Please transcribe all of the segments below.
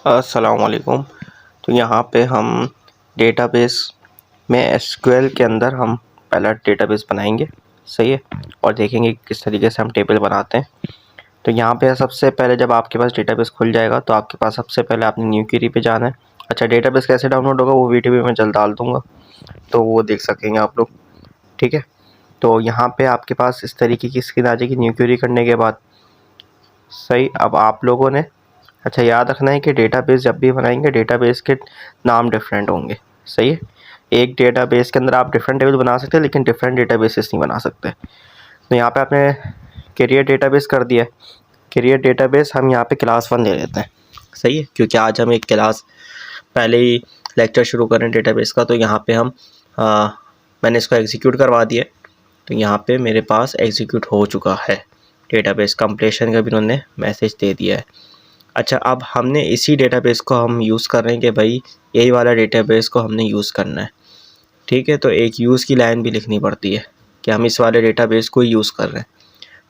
अस्सलाम वालेकुम। तो यहाँ पे हम डेटाबेस में एसक्यूएल के अंदर हम पहला डेटाबेस बनाएंगे, सही है, और देखेंगे किस तरीके से हम टेबल बनाते हैं। तो यहाँ पे सबसे पहले जब आपके पास डेटाबेस खुल जाएगा तो आपके पास सबसे पहले आपने न्यू क्वेरी पे जाना है। अच्छा, डेटाबेस कैसे डाउनलोड होगा वो वीडियो भी मैं जल्द डाल दूँगा, तो वो देख सकेंगे आप लोग, ठीक है। तो यहाँ पे आपके पास इस तरीके की स्क्रीन आ जाएगी न्यू क्वेरी करने के बाद, सही। अब आप लोगों ने अच्छा याद रखना है कि डेटाबेस जब भी बनाएंगे डेटाबेस के नाम डिफरेंट होंगे, सही है। एक डेटाबेस के अंदर आप डिफरेंट टेबल बना सकते हैं लेकिन डिफरेंट डेटाबेसेस नहीं बना सकते। तो यहाँ पे आपने क्रिएट डेटाबेस कर दिया है। क्रिएट डेटाबेस हम यहाँ पे क्लास 1 ले लेते हैं, सही है, क्योंकि आज हम एक क्लास पहले ही लेक्चर शुरू करें डेटाबेस का। तो यहाँ पे हम मैंने इसको एग्जीक्यूट करवा दिया। तो यहाँ पे मेरे पास एग्जीक्यूट हो चुका है डेटाबेस, कंप्लीशन का भी उन्होंने मैसेज दे दिया है। अच्छा, अब हमने इसी डेटाबेस को हम यूज़ कर रहे हैं कि भाई यही वाला डेटाबेस को हमने यूज़ करना है, ठीक है। तो एक यूज़ की लाइन भी लिखनी पड़ती है कि हम इस वाले डेटाबेस को यूज़ कर रहे हैं।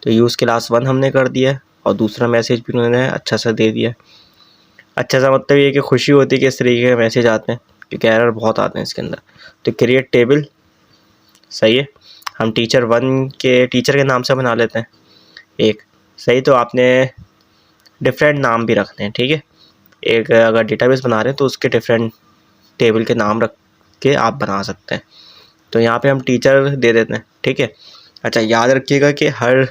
तो यूज़ क्लास 1 हमने कर दिया है और दूसरा मैसेज भी उन्होंने अच्छा सा दे दिया। अच्छा सा मतलब ये कि खुशी होती है कि इस तरीके के मैसेज आते हैं, क्योंकि एरर बहुत आते हैं इसके अंदर। तो क्रिएट टेबल, सही है, हम टीचर 1 के टीचर के नाम से बना लेते हैं एक, सही। तो आपने डिफरेंट नाम भी रखने हैं, ठीक है। एक अगर डेटाबेस बना रहे हैं तो उसके डिफरेंट टेबल के नाम रख के आप बना सकते हैं। तो यहाँ पे हम टीचर दे देते हैं, ठीक है। अच्छा, याद रखिएगा कि हर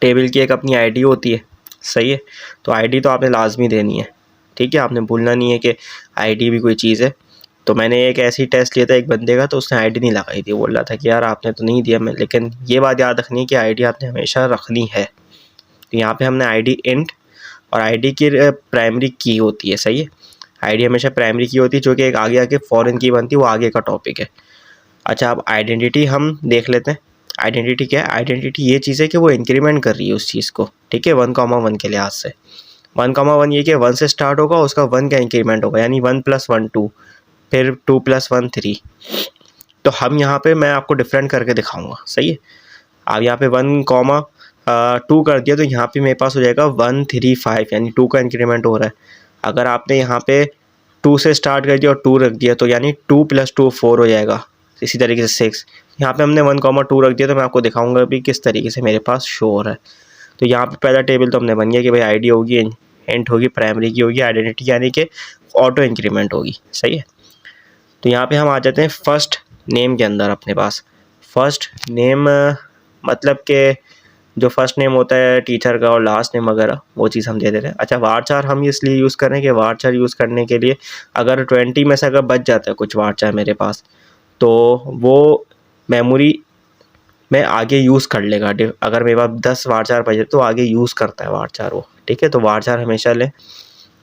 टेबल की एक अपनी आईडी होती है, सही है। तो आईडी तो आपने लाजमी देनी है, ठीक है। आपने भूलना नहीं है कि आईडी भी कोई चीज़ है। तो मैंने एक ऐसी टेस्ट लिया था एक बंदे का, तो उसने आईडी नहीं लगाई थी, बोल रहा था कि यार आपने तो नहीं दिया। मैं लेकिन ये बात याद रखनी है कि आईडी आपने हमेशा रखनी है। तो यहाँ पे हमने आईडी इंट, और आईडी की प्राइमरी की होती है, सही है। आईडी हमेशा प्राइमरी की होती है, जो कि एक आगे आके फॉरेन की बनती है, वो आगे का टॉपिक है। अच्छा, अब आइडेंटिटी हम देख लेते हैं। आइडेंटिटी क्या है? आइडेंटिटी ये चीज़ है कि वो इंक्रीमेंट कर रही है उस चीज़ को, ठीक है, 1,1 के लिहाज से। 1,1 ये कि 1 से स्टार्ट होगा, उसका 1 का इंक्रीमेंट होगा, यानी 1 + 1 2, फिर 2 + 1 3। तो हम यहाँ पे मैं आपको डिफरेंट करके दिखाऊंगा, सही है। अब यहाँ पे 1,2 कर दिया तो यहाँ पे मेरे पास हो जाएगा 1 3 5, यानी 2 का इंक्रीमेंट हो रहा है। अगर आपने यहाँ पे 2 से स्टार्ट कर दिया और 2 रख दिया तो यानी 2 + 2 4 हो जाएगा। इसी तरीके से 6। यहाँ पे हमने 1,2 रख दिया, तो मैं आपको दिखाऊंगा अभी किस तरीके से मेरे पास शो हो रहा है। तो यहाँ पे पहला टेबल तो हमने बन गया कि भाई आईडी होगी, इंट होगी, प्राइमरी की होगी, आइडेंटिटी यानी कि ऑटो इंक्रीमेंट होगी, सही है। तो यहाँ पे हम आ जाते हैं फर्स्ट नेम के अंदर। अपने पास फर्स्ट नेम मतलब कि जो फर्स्ट नेम होता है टीचर का और लास्ट नेम वगैरह, वो चीज़ हम दे देते हैं। अच्छा, वारचार हम इसलिए यूज़ करें कि वारचार यूज़ करने के लिए अगर 20 में से अगर बच जाता है कुछ वारचार मेरे पास, तो वो मेमोरी में आगे यूज़ कर लेगा। अगर मेरे पास 10 वारचार बचे तो आगे यूज़ करता है वारचार वो, ठीक है। तो वारचार हमेशा लें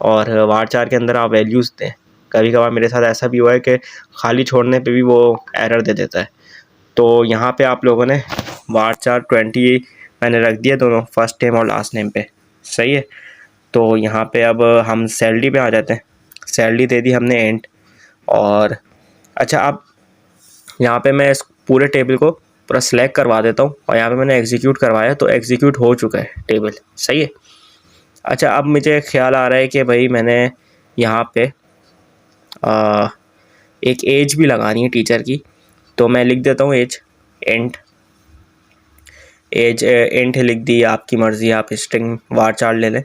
और वारचार के अंदर आप वैल्यूज़ दें। कभी कभार मेरे साथ ऐसा भी हुआ है कि खाली छोड़ने पे भी वो एरर दे देता है। तो यहाँ पे आप लोगों ने वारचार 20 मैंने रख दिया दोनों, फर्स्ट नेम और लास्ट नेम पे, सही है। तो यहाँ पे अब हम सैलरी पे आ जाते हैं। सैलरी दे दी हमने एंड। और अच्छा, अब यहाँ पे मैं इस पूरे टेबल को पूरा सेलेक्ट करवा देता हूँ और यहाँ पे मैंने एग्जीक्यूट करवाया, तो एग्जीक्यूट हो चुका है टेबल, सही है। अच्छा, अब मुझे ख्याल आ रहा है कि भाई मैंने यहाँ पे एक एज भी लगानी है टीचर की। तो मैं लिख देता हूँ एज इंट लिख दी, आपकी मर्ज़ी, आप स्ट्रिंग वारचार ले लें।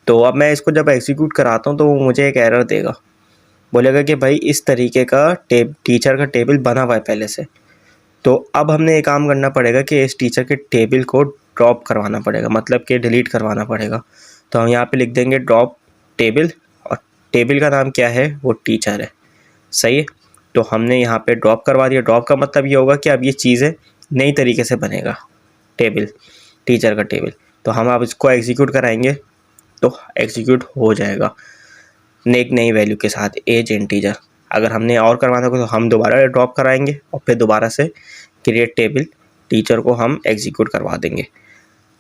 तो अब मैं इसको जब एग्जीक्यूट कराता हूँ तो वो मुझे एक एरर देगा, बोलेगा कि भाई इस तरीके का टीचर का टेबल बना हुआ है पहले से। तो अब हमने एक काम करना पड़ेगा कि इस टीचर के टेबल को ड्रॉप करवाना पड़ेगा, मतलब कि डिलीट करवाना पड़ेगा। तो हम यहाँ पे लिख देंगे ड्रॉप टेबल, और टेबल का नाम क्या है? वो टीचर है, सही है। तो हमने यहाँ पे ड्रॉप करवा दिया। ड्रॉप का मतलब ये होगा कि अब ये चीज़ें नई तरीके से बनेगा टेबल, टीचर का टेबल। तो हम अब इसको एग्जीक्यूट कराएंगे तो एग्जीक्यूट हो जाएगा एक नई वैल्यू के साथ, एज इंटीजर। अगर हमने और करवाना होगा तो हम दोबारा ड्रॉप कराएंगे और फिर दोबारा से क्रिएट टेबल टीचर को हम एग्जीक्यूट करवा देंगे।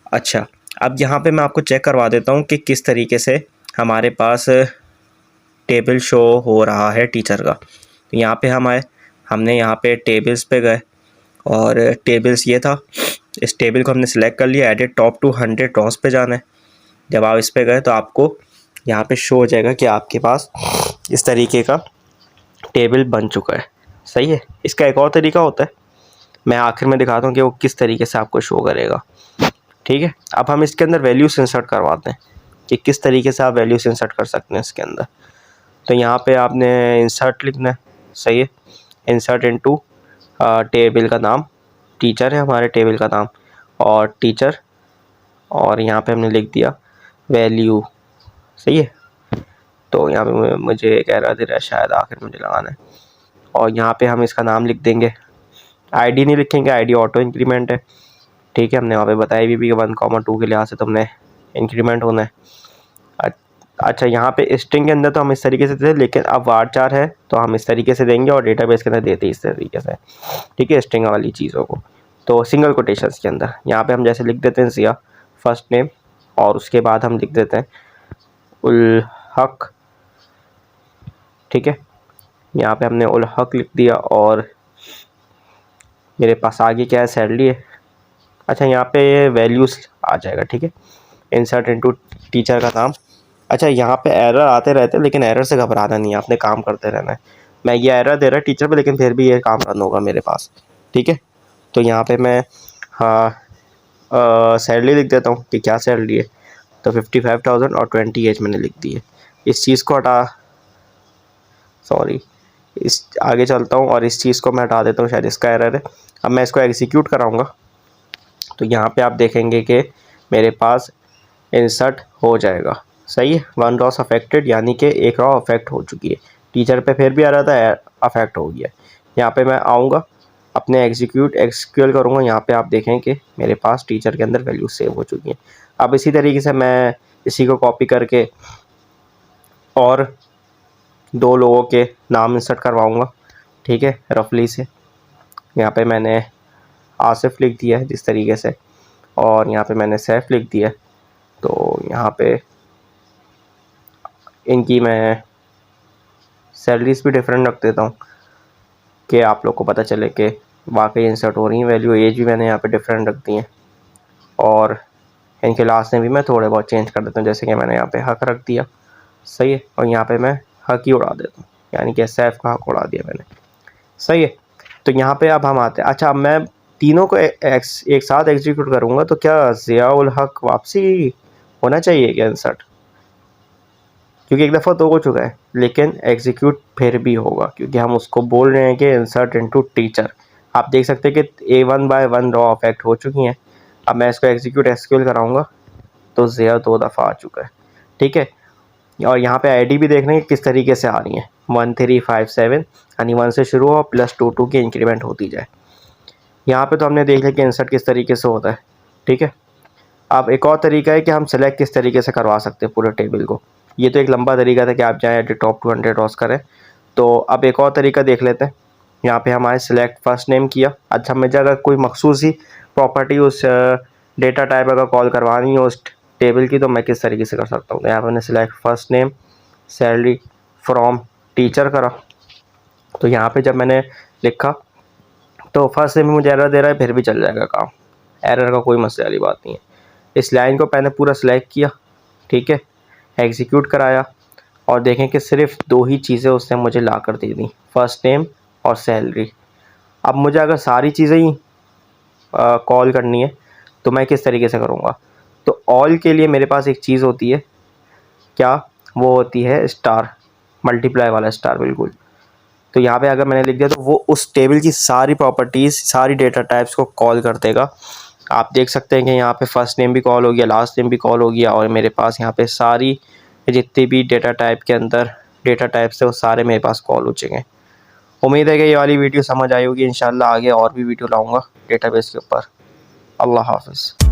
अच्छा, अब यहाँ पे मैं आपको चेक करवा देता हूँ कि किस तरीके से हमारे पास टेबल शो हो रहा है टीचर का। तो यहाँ पे हम आए, हमने यहाँ पे टेबल्स पे गए और टेबल्स ये था। इस टेबल को हमने सेलेक्ट कर लिया, एडिट टॉप टू 100 रॉस पे जाना है। जब आप इस पे गए तो आपको यहाँ पे शो हो जाएगा कि आपके पास इस तरीके का टेबल बन चुका है। सही है। इसका एक और तरीका होता है, मैं आखिर में दिखाता हूँ कि वो किस तरीके से आपको शो करेगा। ठीक है, अब हम इसके अंदर वैल्यूज इंसर्ट करवाते हैं कि किस तरीके से आप वैल्यूज इंसर्ट कर सकते हैं इसके अंदर। तो यहाँ पे आपने इंसर्ट लिखना है। सही है। इंसर्ट इनटू टेबल का नाम, टीचर है हमारे टेबल का नाम, और टीचर, और यहाँ पे हमने लिख दिया वैल्यू। सही है। तो यहाँ पे मुझे एक एरर दे रहा है, शायद आखिर मुझे लगाना है, और यहाँ पे हम इसका नाम लिख देंगे। आईडी नहीं लिखेंगे, आईडी ऑटो इंक्रीमेंट है। ठीक है, हमने वहाँ पे बताया भी 1,2 के लिहाज से तो हमने इंक्रीमेंट होना है। अच्छा, यहाँ पे स्ट्रिंग के अंदर तो हम इस तरीके से थे, लेकिन अब varchar है तो हम इस तरीके से देंगे, और डेटाबेस के अंदर देते हैं इस तरीके से। ठीक है, स्ट्रिंग वाली चीज़ों को तो सिंगल कोटेशंस के अंदर यहाँ पे हम जैसे लिख देते हैं ज़िया फर्स्ट नेम, और उसके बाद हम लिख देते हैं उल हक। ठीक है, यहाँ पे हमने उल हक लिख दिया, और मेरे पास आगे क्या है, सैलरी है। अच्छा, यहाँ पे वैल्यूज़ आ जाएगा। ठीक है, इंसर्ट इनटू टीचर का नाम। अच्छा, यहाँ पे एरर आते रहते हैं, लेकिन एरर से घबराना नहीं है, आपने काम करते रहना है। मैं ये एरर दे रहा है टीचर पे, लेकिन फिर भी ये काम रन होगा मेरे पास। ठीक है, तो यहाँ पे मैं सैलरी लिख देता हूँ कि क्या सैलरी है। तो 55,000 और 20 एज मैंने लिख दी है। इस चीज़ को इस आगे चलता हूँ, और इस चीज़ को मैं हटा देता हूँ, शायद इसका एरर है। अब मैं इसको एग्जीक्यूट कराऊँगा, तो यहाँ पे आप देखेंगे कि मेरे पास इंसर्ट हो जाएगा। सही है, 1 रॉ अफेक्टेड, यानी कि एक रॉ अफेक्ट हो चुकी है। टीचर पे फिर भी आ रहा था, अफेक्ट हो गया। यहाँ पे मैं आऊँगा, अपने एक्सक्यूएल करूँगा, यहाँ पे आप देखें कि मेरे पास टीचर के अंदर वैल्यू सेव हो चुकी है। अब इसी तरीके से मैं इसी को कॉपी करके और 2 लोगों के नाम इंसर्ट करवाऊँगा। ठीक है, रफली से यहाँ पे मैंने आसिफ लिख दिया है जिस तरीके से, और यहाँ पे मैंने सैफ लिख दिया है। तो यहाँ पे इनकी मैं सैलरीज भी डिफरेंट रख देता हूँ कि आप लोग को पता चले कि वाकई इंसर्ट हो रही है वैल्यू। एज भी मैंने यहाँ पे डिफरेंट रख दी है, और इनके लास्ट में भी मैं थोड़े बहुत चेंज कर देता हूँ, जैसे कि मैंने यहाँ पे हक रख दिया। सही है, और यहाँ पे मैं हक ही उड़ा देता हूँ, यानी कि सैफ का हक उड़ा दिया मैंने। सही है, तो यहाँ पे अब हम आते हैं। अच्छा, अब मैं तीनों को एक साथ एग्जीक्यूट करूँगा, तो क्या ज़िया उल हक वापसी होना चाहिए क्या इंसर्ट? क्योंकि एक दफ़ा तो हो चुका है, लेकिन एग्जीक्यूट फिर भी होगा, क्योंकि हम उसको बोल रहे हैं कि इंसर्ट इनटू टीचर। आप देख सकते हैं कि A1 बाय 1 रॉ अफेक्ट हो चुकी हैं। अब मैं इसको एग्जीक्यूट एसक्यूएल कराऊंगा, तो ज़िया 2 दफ़ा आ चुका है। ठीक है, और यहाँ पे आईडी भी देखना है कि किस तरीके से आ रही हैं, 1357, यानी 1 से शुरू हो प्लस 22 की इंक्रीमेंट होती जाए। यहाँ पे तो हमने देख लिया कि इंसर्ट किस तरीके से होता है। ठीक है, अब एक और तरीका है कि हम सेलेक्ट किस तरीके से करवा सकते हैं पूरे टेबल को। ये तो एक लंबा तरीका था कि आप जाएँ एट टॉप 200 रॉस करें। तो अब एक और तरीका देख लेते हैं। यहाँ पे हमारे सिलेक्ट फर्स्ट नेम किया। अच्छा, मुझे अगर कोई मखसूस ही प्रॉपर्टी उस डेटा टाइप अगर कॉल करवानी है उस टेबल की, तो मैं किस तरीके से कर सकता हूँ। तो यहाँ पर मैंने select first name salary from teacher करा। तो यहाँ पे जब मैंने लिखा तो फर्स्ट नेम मुझे एरर दे रहा है, फिर भी चल जाएगा काम, एरर का कोई मसले वाली बात नहीं है। इस लाइन को मैंने पूरा सिलेक्ट किया। ठीक है, एग्जीक्यूट कराया, और देखें कि सिर्फ 2 ही चीज़ें उसने मुझे ला कर दे दी, फर्स्ट नेम और सैलरी। अब मुझे अगर सारी चीज़ें ही कॉल करनी है, तो मैं किस तरीके से करूँगा। तो ऑल के लिए मेरे पास एक चीज़ होती है, क्या वो होती है स्टार, मल्टीप्लाई वाला स्टार, बिल्कुल। तो यहाँ पे अगर मैंने लिख दिया तो वो उस टेबल की सारी प्रॉपर्टीज़, सारी डेटा टाइप्स को कॉल कर देगा। आप देख सकते हैं कि यहाँ पे फर्स्ट नेम भी कॉल हो गया, लास्ट नेम भी कॉल हो गया, और मेरे पास यहाँ पे सारी जितने भी डेटा टाइप के अंदर डेटा टाइप्स है वो सारे मेरे पास कॉल हो चुके हैं। उम्मीद है कि ये वाली वीडियो समझ आई होगी। इंशाल्लाह आगे और भी वीडियो लाऊंगा डेटाबेस के ऊपर। अल्लाह हाफ़िज़।